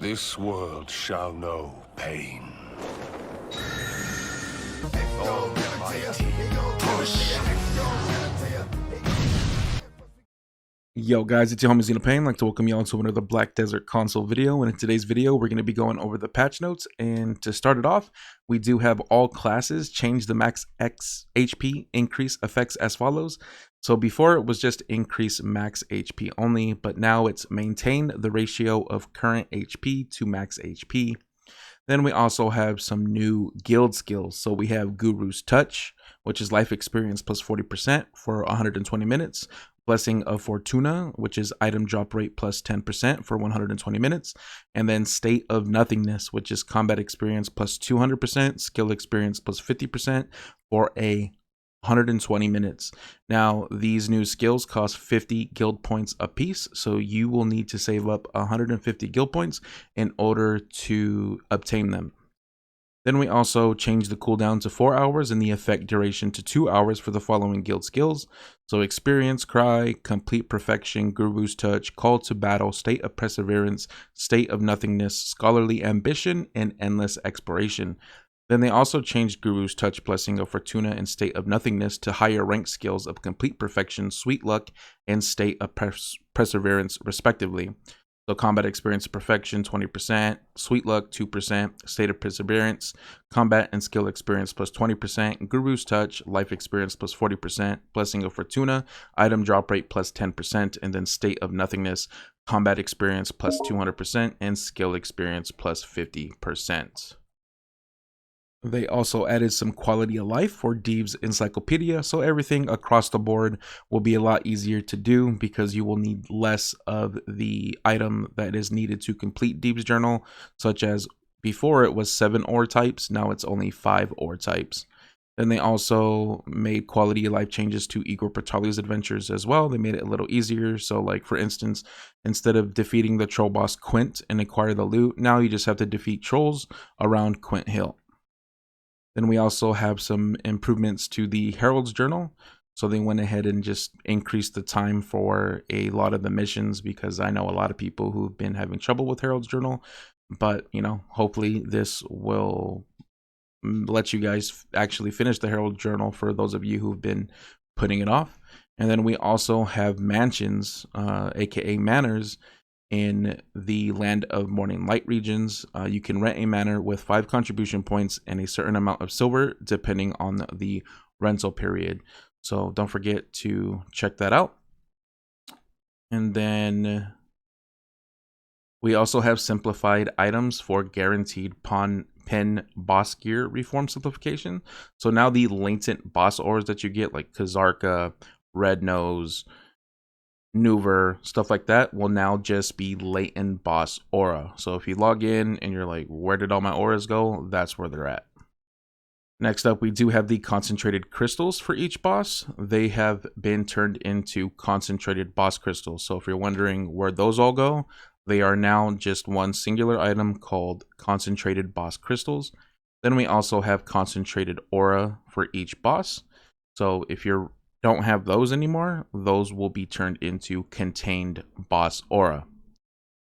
This world shall know pain. Almighty push. Yo guys, it's your homie Xenopain. I'd like to welcome you all to another Black Desert console video. And in today's video, we're going to be going over the patch notes. And to start it off, we do have all classes change the max X HP increase effects as follows. So before it was just increase max HP only, but now it's maintain the ratio of current HP to max HP. Then we also have some new guild skills. So we have Guru's Touch, which is life experience plus 40% for 120 minutes. Blessing of Fortuna, which is item drop rate plus 10% for 120 minutes. And then State of Nothingness, which is combat experience plus 200%, skill experience plus 50% for 120 minutes. Now, these new skills cost 50 guild points a piece, so you will need to save up 150 guild points in order to obtain them. Then we also changed the cooldown to 4 hours and the effect duration to 2 hours for the following guild skills. So Experience, Cry, Complete Perfection, Guru's Touch, Call to Battle, State of Perseverance, State of Nothingness, Scholarly Ambition, and Endless Exploration. Then they also changed Guru's Touch, Blessing of Fortuna, and State of Nothingness to higher rank skills of Complete Perfection, Sweet Luck, and State of Perseverance, respectively. So Combat Experience Perfection 20%, Sweet Luck 2%, State of Perseverance, Combat and Skill Experience plus 20%, Guru's Touch, Life Experience plus 40%, Blessing of Fortuna, Item Drop Rate plus 10%, and then State of Nothingness, Combat Experience plus 200%, and Skill Experience plus 50%. They also added some quality of life for Deve's Encyclopedia, so everything across the board will be a lot easier to do because you will need less of the item that is needed to complete Deve's journal, such as before it was 7 ore types, now it's only 5 ore types. Then they also made quality of life changes to Igor Pertali's adventures as well. They made it a little easier. So like for instance, instead of defeating the troll boss Quint and acquire the loot, now you just have to defeat trolls around Quint Hill. Then we also have some improvements to the Herald's Journal. So they went ahead and just increased the time for a lot of the missions because I know a lot of people who've been having trouble with Herald's Journal. But, you know, hopefully this will let you guys actually finish the Herald Journal for those of you who've been putting it off. And then we also have mansions, aka manors, in the Land of Morning Light regions. You can rent a manor with 5 contribution points and a certain amount of silver depending on the rental period. So don't forget to check that out. And then we also have simplified items for guaranteed pen boss gear reform simplification. So now the latent boss ores that you get like Kazarka, Red Nose, Nuver, stuff like that will now just be latent boss aura. So if you log in and you're like, where did all my auras go? That's where they're at. Next up, we do have the concentrated crystals for each boss. They have been turned into concentrated boss crystals. So if you're wondering where those all go, they are now just one singular item called concentrated boss crystals. Then we also have concentrated aura for each boss. So if you don't have those anymore, those will be turned into contained boss aura.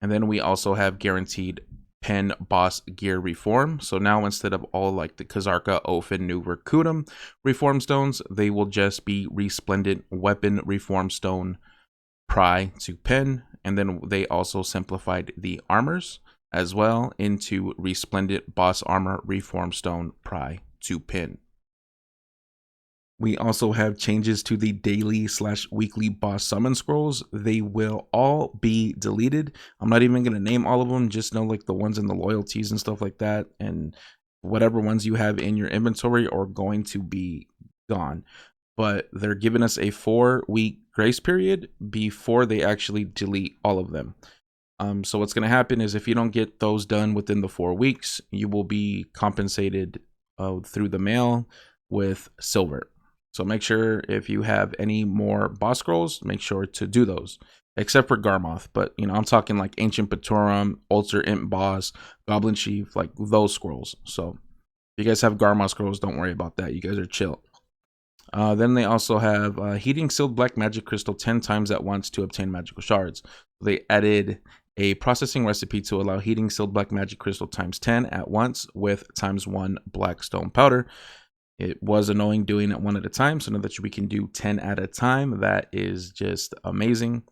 And then we also have guaranteed pen boss gear reform. So now instead of all like the Kazarka, Ofen, Nuver, Kudum reform stones, they will just be resplendent weapon reform stone pry to pen. And then they also simplified the armors as well into resplendent boss armor reform stone pry to pin. We also have changes to the daily/weekly boss summon scrolls. They will all be deleted. I'm not even going to name all of them, just know like the ones in the loyalties and stuff like that. And whatever ones you have in your inventory are going to be gone. But they're giving us a 4-week grace period before they actually delete all of them. So what's going to happen is if you don't get those done within the 4 weeks, you will be compensated through the mail with silver. So make sure if you have any more boss scrolls, make sure to do those, except for Garmoth. But, you know, I'm talking like Ancient Paturum, Ulcer Imp Boss, Goblin Chief, like those scrolls. So if you guys have Garmoth scrolls, don't worry about that. You guys are chill. Then they also have heating sealed black magic crystal 10 times at once to obtain magical shards. They added a processing recipe to allow heating sealed black magic crystal times 10 at once with times 1 black stone powder. It was annoying doing it one at a time, so now that we can do 10 at a time, that is just amazing.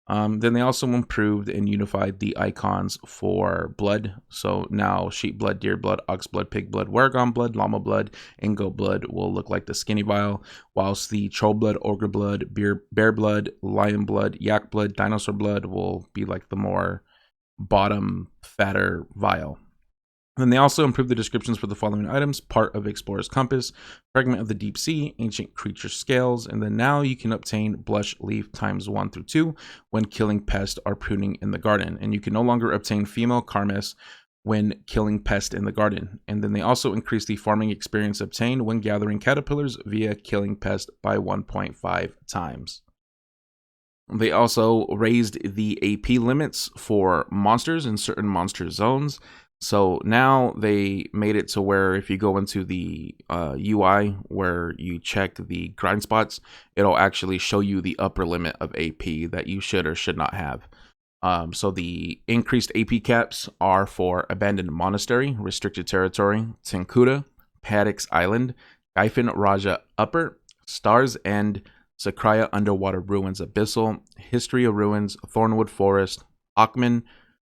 Then they also improved and unified the icons for blood. So now sheep blood, deer blood, ox blood, pig blood, wergon blood, llama blood, and goat blood will look like the skinny vial, whilst the troll blood, ogre blood, bear blood, lion blood, yak blood, dinosaur blood will be like the more bottom, fatter vial. Then they also improved the descriptions for the following items: part of Explorer's Compass, fragment of the deep sea, ancient creature scales, and then now you can obtain blush leaf times 1 through 2 when killing pest or pruning in the garden. And you can no longer obtain female Karmas when killing pest in the garden. And then they also increased the farming experience obtained when gathering caterpillars via killing pest by 1.5 times. They also raised the AP limits for monsters in certain monster zones. So now they made it to where if you go into the UI where you check the grind spots, it'll actually show you the upper limit of AP that you should or should not have. So the increased AP caps are for Abandoned Monastery, Restricted Territory, Tenkuda, Paddocks Island, Gyfin Raja Upper, Stars End, Sakraya Underwater Ruins Abyssal, History of Ruins, Thornwood Forest, Akhman,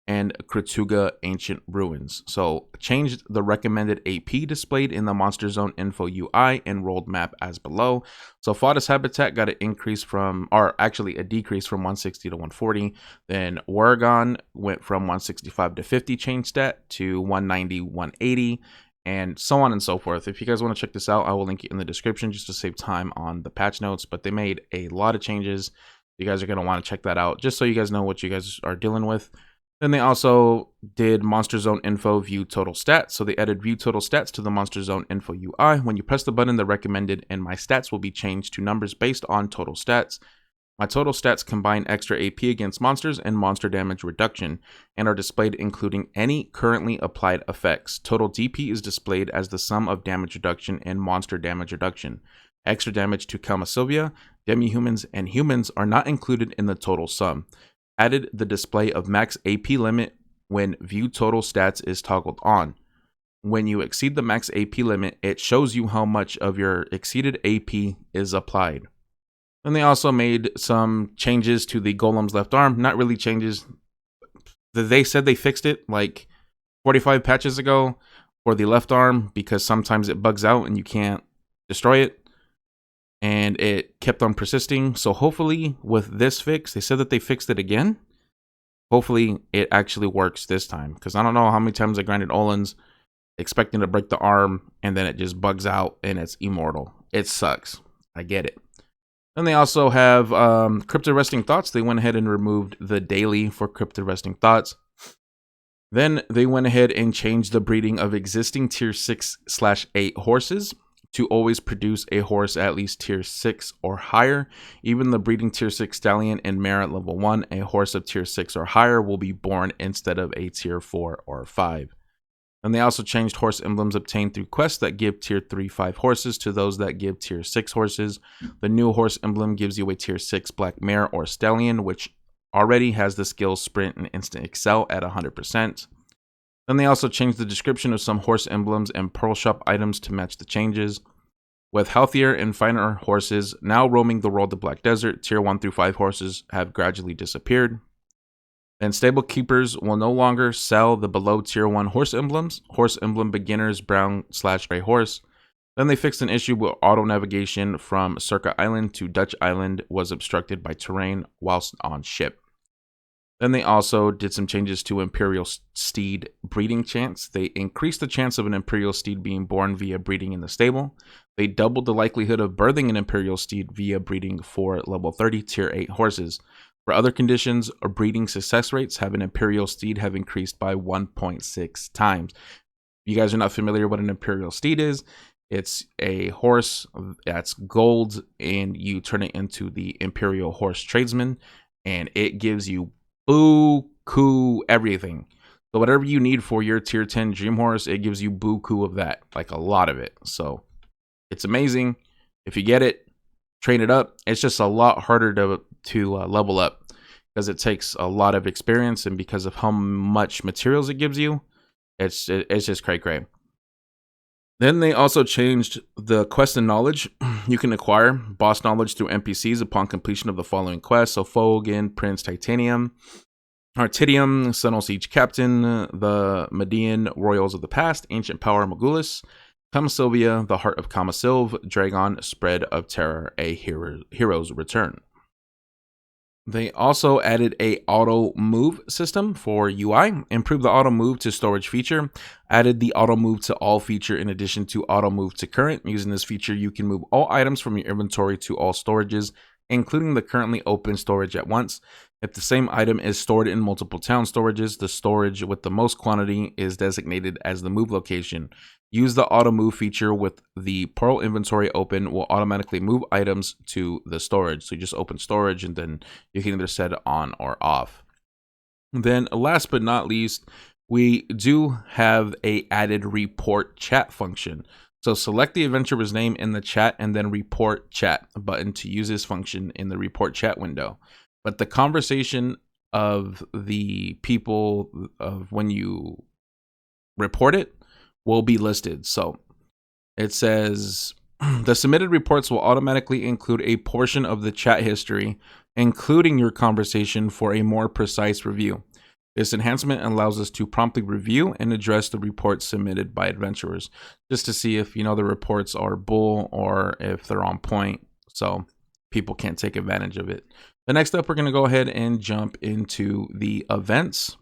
and Kratuga Ancient Ruins. So changed the recommended AP displayed in the Monster Zone info UI and rolled map as below. So Fodus Habitat got an increase from, or actually a decrease from 160 to 140. Then Wergon went from 165 to 50 change stat to 190, 180, and so on and so forth. If you guys want to check this out, I will link it in the description just to save time on the patch notes, but they made a lot of changes. You guys are going to want to check that out just so you guys know what you guys are dealing with. Then they also did Monster Zone Info View Total Stats. So they added View Total Stats to the Monster Zone Info UI. When you press the button, the recommended and my stats will be changed to numbers based on total stats. My total stats combine extra AP against monsters and monster damage reduction and are displayed including any currently applied effects. Total DP is displayed as the sum of damage reduction and monster damage reduction. Extra damage to Kalmasylvia, demi-humans, and humans are not included in the total sum. Added the display of max AP limit when view total stats is toggled on. When you exceed the max AP limit, it shows you how much of your exceeded AP is applied. And they also made some changes to the Golem's left arm. Not really changes. They said they fixed it like 45 patches ago for the left arm because sometimes it bugs out and you can't destroy it. And it kept on persisting. So hopefully with this fix, they said that they fixed it again. Hopefully it actually works this time, because I don't know how many times I grinded Olans expecting to break the arm and then it just bugs out and it's immortal. It sucks. I get it. Then they also have Cryptid Resting Thoughts. They went ahead and removed the daily for Cryptid Resting Thoughts. Then they went ahead and changed the breeding of existing tier 6/8 horses to always produce a horse at least tier 6 or higher. Even the breeding tier 6 stallion and mare at level 1, a horse of tier 6 or higher will be born instead of a tier 4 or 5. And they also changed horse emblems obtained through quests that give tier 3/5 horses to those that give tier 6 horses. The new horse emblem gives you a tier 6 black mare or stallion, which already has the skills sprint and instant excel at 100%. Then they also changed the description of some horse emblems and pearl shop items to match the changes. With healthier and finer horses now roaming the world of Black Desert, tier 1 through 5 horses have gradually disappeared. And stable keepers will no longer sell the below tier 1 horse emblems. Horse emblem beginners brown/gray horse. Then they fixed an issue where auto navigation from Circa Island to Dutch Island was obstructed by terrain whilst on ship. Then they also did some changes to Imperial Steed breeding chance. They increased the chance of an Imperial Steed being born via breeding in the stable. They doubled the likelihood of birthing an Imperial Steed via breeding for level 30 tier 8 horses. For other conditions, breeding success rates have an Imperial Steed have increased by 1.6 times. If you guys are not familiar what an Imperial Steed is, it's a horse that's gold and you turn it into the Imperial Horse Tradesman and it gives you buku everything. So whatever you need for your tier 10 dream horse, it gives you buku of that, like a lot of it. So it's amazing. If you get it, train it up. It's just a lot harder to level up. because it takes a lot of experience, and because of how much materials it gives you, it's just cray. Then they also changed the quest and knowledge. You can acquire boss knowledge through NPCs upon completion of the following quests. So Fogan, Prince Titanium, Artidium, Sunil Siege Captain, the Median Royals of the Past, Ancient Power Magulis, Kamasilvia, the Heart of Kamasilv, Dragon, Spread of Terror, a Hero's Return. They also added a auto move system for UI, improved the auto move to storage feature, added the auto move to all feature in addition to auto move to current. Using this feature, you can move all items from your inventory to all storages, including the currently open storage at once. If the same item is stored in multiple town storages, the storage with the most quantity is designated as the move location. Use the auto move feature with the Pearl inventory open will automatically move items to the storage. So you just open storage and then you can either set it on or off. Then last but not least, we do have a added report chat function. So select the adventurer's name in the chat and then report chat button to use this function in the report chat window. But the conversation of the people of when you report it will be listed. So it says the submitted reports will automatically include a portion of the chat history, including your conversation, for a more precise review. This enhancement allows us to promptly review and address the reports submitted by adventurers, just to see if, you know, the reports are bull or if they're on point, so people can't take advantage of it. The next up, we're going to go ahead and jump into the events.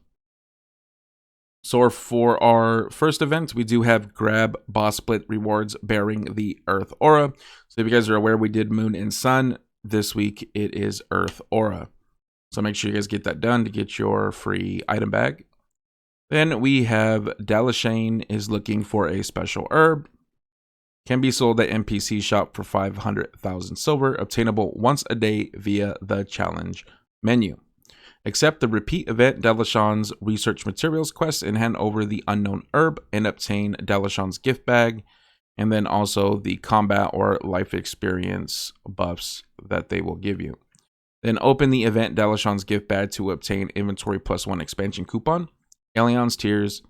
So for our first event, we do have grab boss split rewards bearing the Earth Aura. So if you guys are aware, we did Moon and Sun. This week, it is Earth Aura. So make sure you guys get that done to get your free item bag. Then we have Dalashane is looking for a special herb. Can be sold at NPC shop for 500,000 silver, obtainable once a day via the challenge menu. Accept the repeat event Dalashan's research materials quest and hand over the unknown herb and obtain Dalashan's gift bag, and then also the combat or life experience buffs that they will give you. Then open the event Dalashan's gift bag to obtain inventory +1 expansion coupon, Alion's Tears,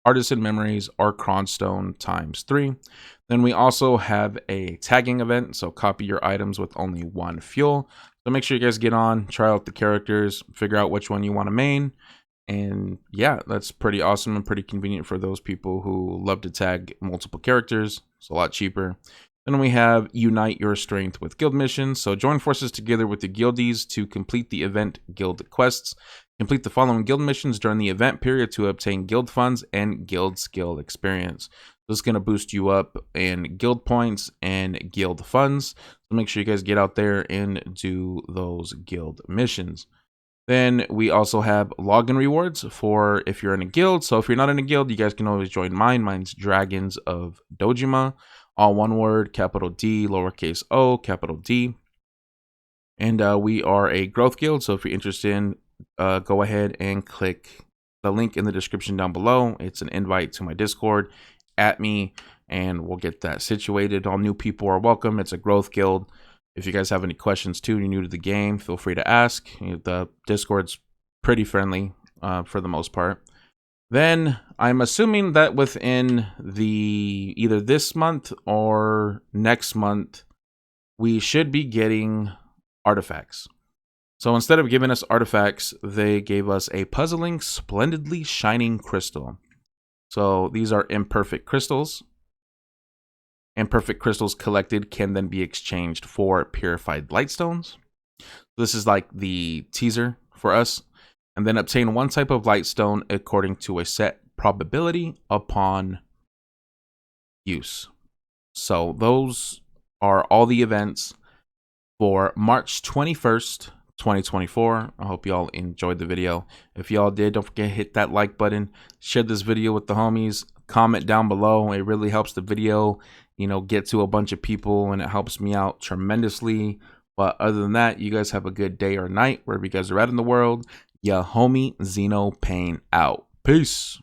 Artisan Memories, or Cronstone ×3. Then we also have a tagging event, so copy your items with only 1 fuel. So make sure you guys get on, try out the characters, figure out which one you want to main. And yeah, that's pretty awesome and pretty convenient for those people who love to tag multiple characters. It's a lot cheaper. Then we have Unite Your Strength with Guild Missions. So join forces together with the guildies to complete the event guild quests. Complete the following guild missions during the event period to obtain guild funds and guild skill experience. This is going to boost you up in guild points and guild funds. So make sure you guys get out there and do those guild missions. Then we also have login rewards for if you're in a guild. So if you're not in a guild, you guys can always join mine. Mine's Dragons of Dojima. All one word, capital D, lowercase o, capital D. And we are a growth guild. So if you're interested, go ahead and click the link in the description down below. It's an invite to my Discord. At me, and we'll get that situated. All new people are welcome. It's a growth guild. If you guys have any questions too, you're new to the game, feel free to ask. The Discord's pretty friendly for the most part. Then I'm assuming that within the either this month or next month, we should be getting artifacts. So instead of giving us artifacts, they gave us a puzzling, splendidly shining crystal. So these are imperfect crystals. Imperfect crystals collected can then be exchanged for purified lightstones. This is like the teaser for us. And then obtain one type of lightstone according to a set probability upon use. So those are all the events for March 21st, 2024. I hope y'all enjoyed the video. If y'all did, don't forget to hit that like button, share this video with the homies, comment down below. It really helps the video, you know, get to a bunch of people, and it helps me out tremendously. But other than that, you guys have a good day or night wherever you guys are at in the world. Yeah, homie Xenopane out. Peace.